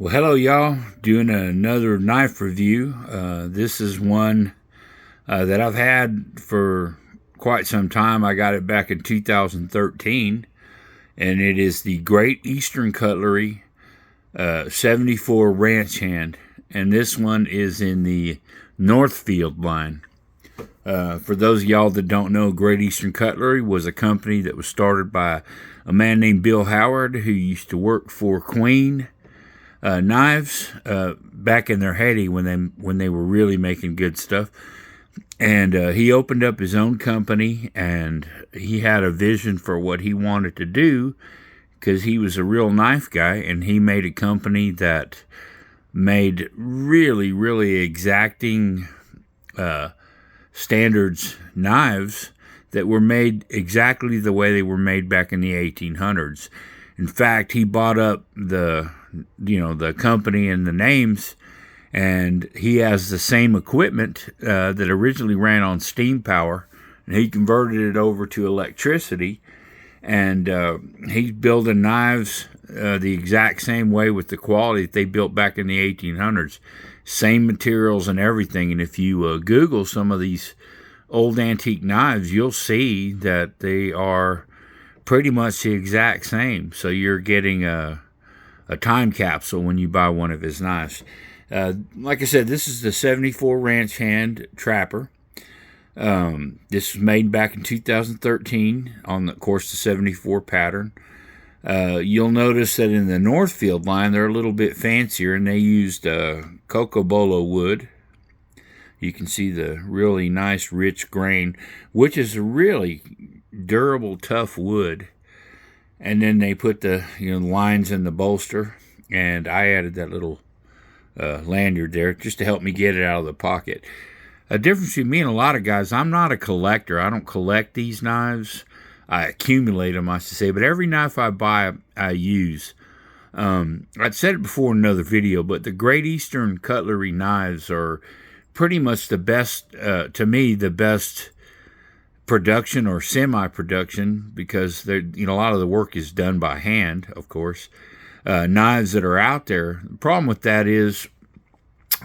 Well, hello, y'all. Doing another knife review. This is one that I've had for quite some time. I got it back in 2013, and it is the Great Eastern Cutlery 74 Ranch Hand. And this one is in the Northfield line. For those of y'all that don't know, Great Eastern Cutlery was a company that was started by a man named Bill Howard, who used to work for Queen knives back in their heyday when they were really making good stuff. And he opened up his own company, and he had a vision for what he wanted to do because he was a real knife guy, and he made a company that made really, really exacting standards knives that were made exactly the way they were made back in the 1800s. In fact, he bought up the company and the names, and he has the same equipment that originally ran on steam power, and he converted it over to electricity, and he's building knives the exact same way with the quality that they built back in the 1800s. Same materials and everything, and if you Google some of these old antique knives, you'll see that they are pretty much the exact same. So you're getting a time capsule when you buy one of his knives. Like I said, this is the 74 Ranch Hand Trapper. This was made back in 2013 on, of course, the 74 pattern. You'll notice that in the Northfield line, they're a little bit fancier, and they used cocobolo wood. You can see the really nice, rich grain, which is a really durable, tough wood. And then they put the lines in the bolster, and I added that little lanyard there just to help me get it out of the pocket. A difference between me and a lot of guys, I'm not a collector. I don't collect these knives. I accumulate them, I should say. But every knife I buy, I use. I'd said it before in another video, but the Great Eastern Cutlery knives are pretty much the best, to me, the best production or semi-production, because a lot of the work is done by hand, of course. Knives that are out there, the problem with that is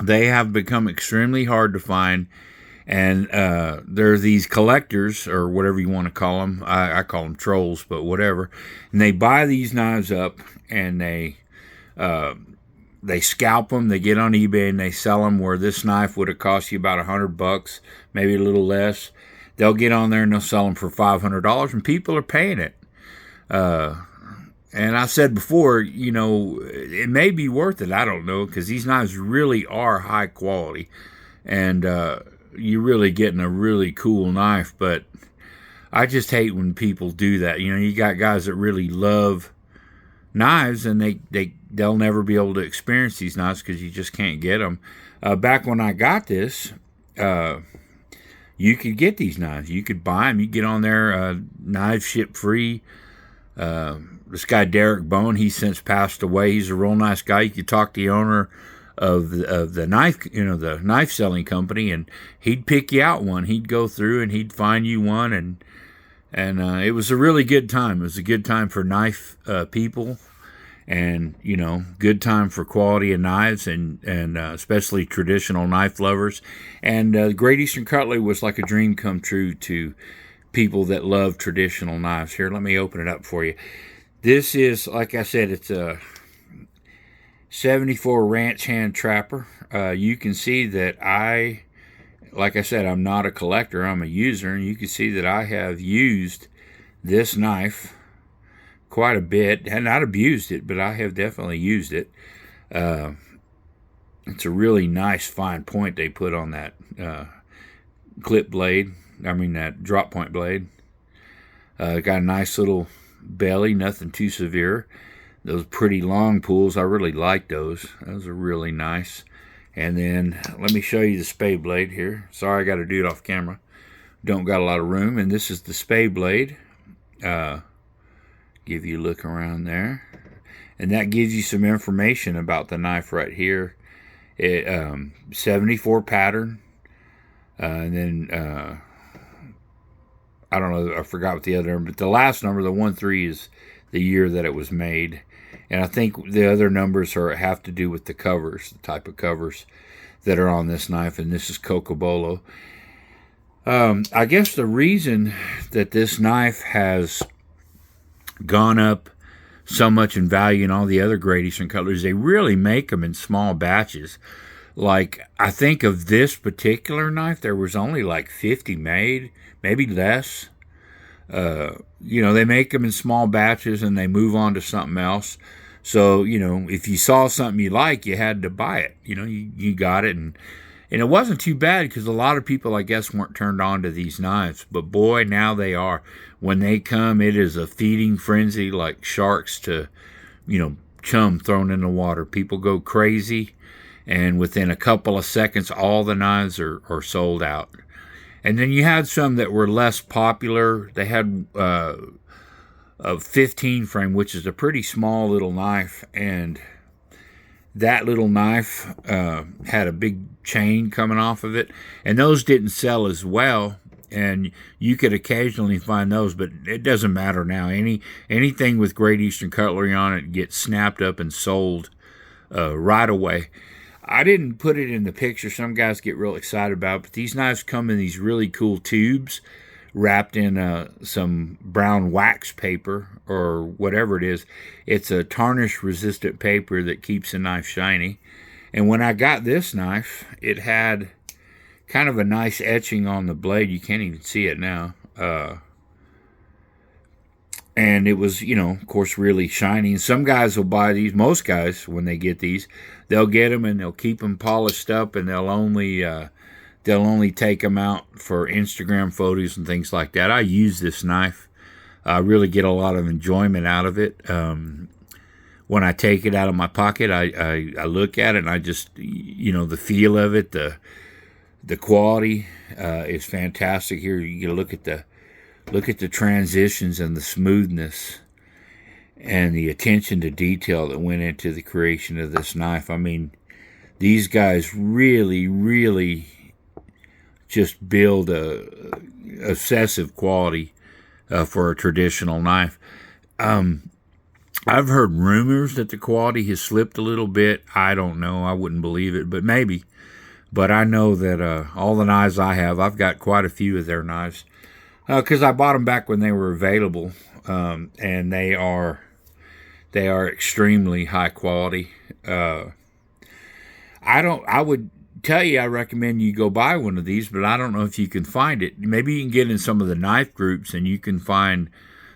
they have become extremely hard to find, and there are these collectors, or whatever you want to call them. I call them trolls, but whatever. And they buy these knives up, and they scalp them. They get on eBay and they sell them, where this knife would have cost you about $100, maybe a little less. They'll get on there and they'll sell them for $500, and people are paying it. And I said before, it may be worth it. I don't know, because these knives really are high quality, and you're really getting a really cool knife. But I just hate when people do that. You got guys that really love knives, and they'll never be able to experience these knives because you just can't get them. Back when I got this, you could get these knives. You could buy them. You get on there, knives ship free. This guy Derek Bone, he's since passed away. He's a real nice guy. You could talk to the owner of the knife, the knife selling company, and he'd pick you out one. He'd go through and he'd find you one, and it was a really good time. It was a good time for knife people, and good time for quality of knives, and especially traditional knife lovers. And Great Eastern Cutlery was like a dream come true to people that love traditional knives. Here, let me open it up for you. This is, like I said, it's a 74 Ranch Hand Trapper. You can see that like I said, I'm not a collector, I'm a user, and you can see that I have used this knife quite a bit. And not abused it, but I have definitely used it. It's a really nice fine point they put on that clip blade. That drop point blade. Got a nice little belly, nothing too severe. Those pretty long pulls, I really like those. Those are really nice. And then let me show you the spade blade here. Sorry, I got to do it off camera. Don't got a lot of room. And this is the spade blade. Give you a look around there. And that gives you some information about the knife right here. It 74 pattern. And then I don't know, I forgot what the other number, but the last number, the 13, is the year that it was made. And I think the other numbers have to do with the covers, the type of covers that are on this knife, and this is Cocobolo. I guess the reason that this knife has gone up so much in value in all the other Great Eastern Cutleries, they really make them in small batches. Like, I think of this particular knife, there was only like 50 made, maybe less. They make them in small batches and they move on to something else. So, if you saw something you like, you had to buy it. You got it. And it wasn't too bad because a lot of people, I guess, weren't turned on to these knives. But boy, now they are. When they come, it is a feeding frenzy like sharks to, chum thrown in the water. People go crazy. And within a couple of seconds, all the knives are sold out. And then you had some that were less popular. They had a 15 frame, which is a pretty small little knife. And that little knife had a big chain coming off of it. And those didn't sell as well. And you could occasionally find those, but it doesn't matter now. Anything with Great Eastern Cutlery on it gets snapped up and sold right away. I didn't put it in the picture. Some guys get real excited about it, but these knives come in these really cool tubes wrapped in some brown wax paper or whatever it is. It's a tarnish-resistant paper that keeps the knife shiny. And when I got this knife, it had kind of a nice etching on the blade. You can't even see it now. And it was, of course, really shiny. And some guys will buy these. Most guys, when they get these, they'll get them and they'll keep them polished up, and they'll only take them out for Instagram photos and things like that. I use this knife. I really get a lot of enjoyment out of it. When I take it out of my pocket, I look at it and I just, the feel of it, the quality is fantastic. Here you get a look at the transitions and the smoothness and the attention to detail that went into the creation of this knife. I mean, these guys really, really just build a obsessive quality for a traditional knife. I've heard rumors that the quality has slipped a little bit. I don't know. I wouldn't believe it, but maybe. But I know that all the knives I have, I've got quite a few of their knives. Because I bought them back when they were available, and they are extremely high quality. I would tell you I recommend you go buy one of these, but I don't know if you can find it. Maybe you can get in some of the knife groups and you can find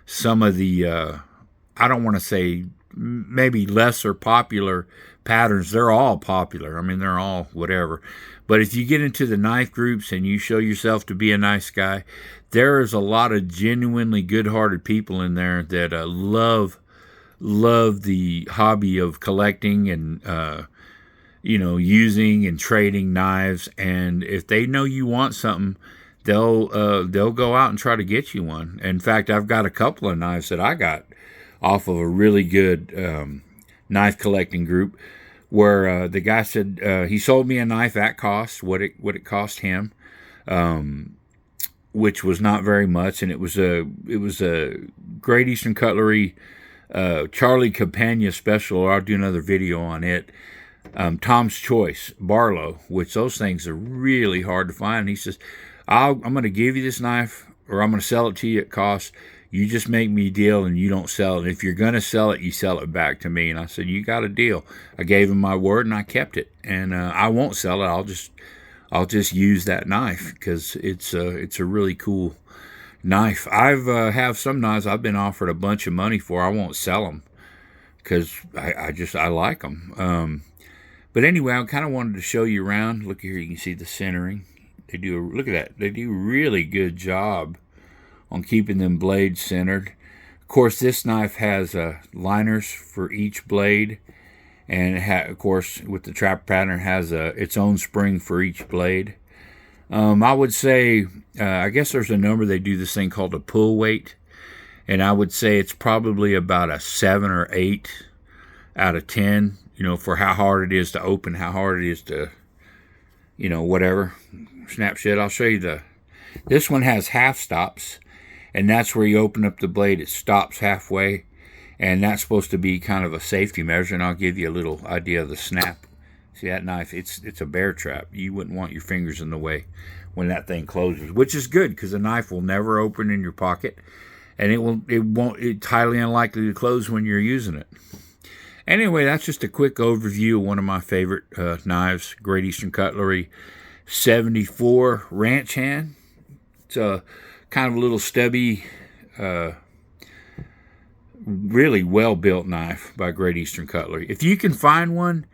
some of the I don't want to say maybe lesser popular patterns. They're all popular. I mean, they're all whatever. But if you get into the knife groups and you show yourself to be a nice guy, there is a lot of genuinely good-hearted people in there that love the hobby of collecting and using and trading knives. And if they know you want something, they'll go out and try to get you one. In fact, I've got a couple of knives that I got off of a really good knife collecting group, where the guy said he sold me a knife at cost, what it cost him, which was not very much, and it was a Great Eastern Cutlery Charlie Campagna special. I'll do another video on it. Tom's Choice Barlow, which those things are really hard to find. And he says, I'm going to give you this knife, or I'm going to sell it to you at cost. You just make me a deal and you don't sell it. And if you're going to sell it, you sell it back to me. And I said, you got a deal. I gave him my word and I kept it. And I won't sell it. I'll just use that knife because it's a really cool knife. I've have some knives I've been offered a bunch of money for. I won't sell them because I like them. But anyway, I kind of wanted to show you around. Look here, you can see the centering. Look at that. They do a really good job on keeping them blades centered. Of course, this knife has liners for each blade, and of course, with the trap pattern, it has its own spring for each blade. I would say, I guess there's a number they do this thing called a pull weight, and I would say it's probably about a 7 or 8 out of 10. For how hard it is to open, how hard it is to, whatever. Snap shit. I'll show you this one has half stops, and that's where you open up the blade. It stops halfway, and that's supposed to be kind of a safety measure. And I'll give you a little idea of the snap. See that knife? It's a bear trap. You wouldn't want your fingers in the way when that thing closes, which is good because the knife will never open in your pocket, and it's highly unlikely to close when you're using it. Anyway, that's just a quick overview of one of my favorite knives, Great Eastern Cutlery 74 Ranch Hand. It's a kind of a little stubby, really well-built knife by Great Eastern Cutlery. If you can find one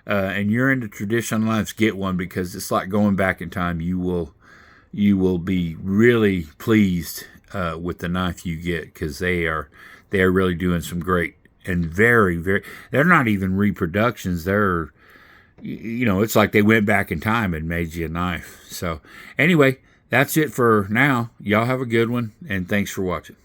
and you're into traditional knives, get one, because it's like going back in time. You will be really pleased with the knife you get, because they are really doing some great and very, very. They're not even reproductions. They're, it's like they went back in time and made you a knife. So anyway, that's it for now. Y'all have a good one, and thanks for watching.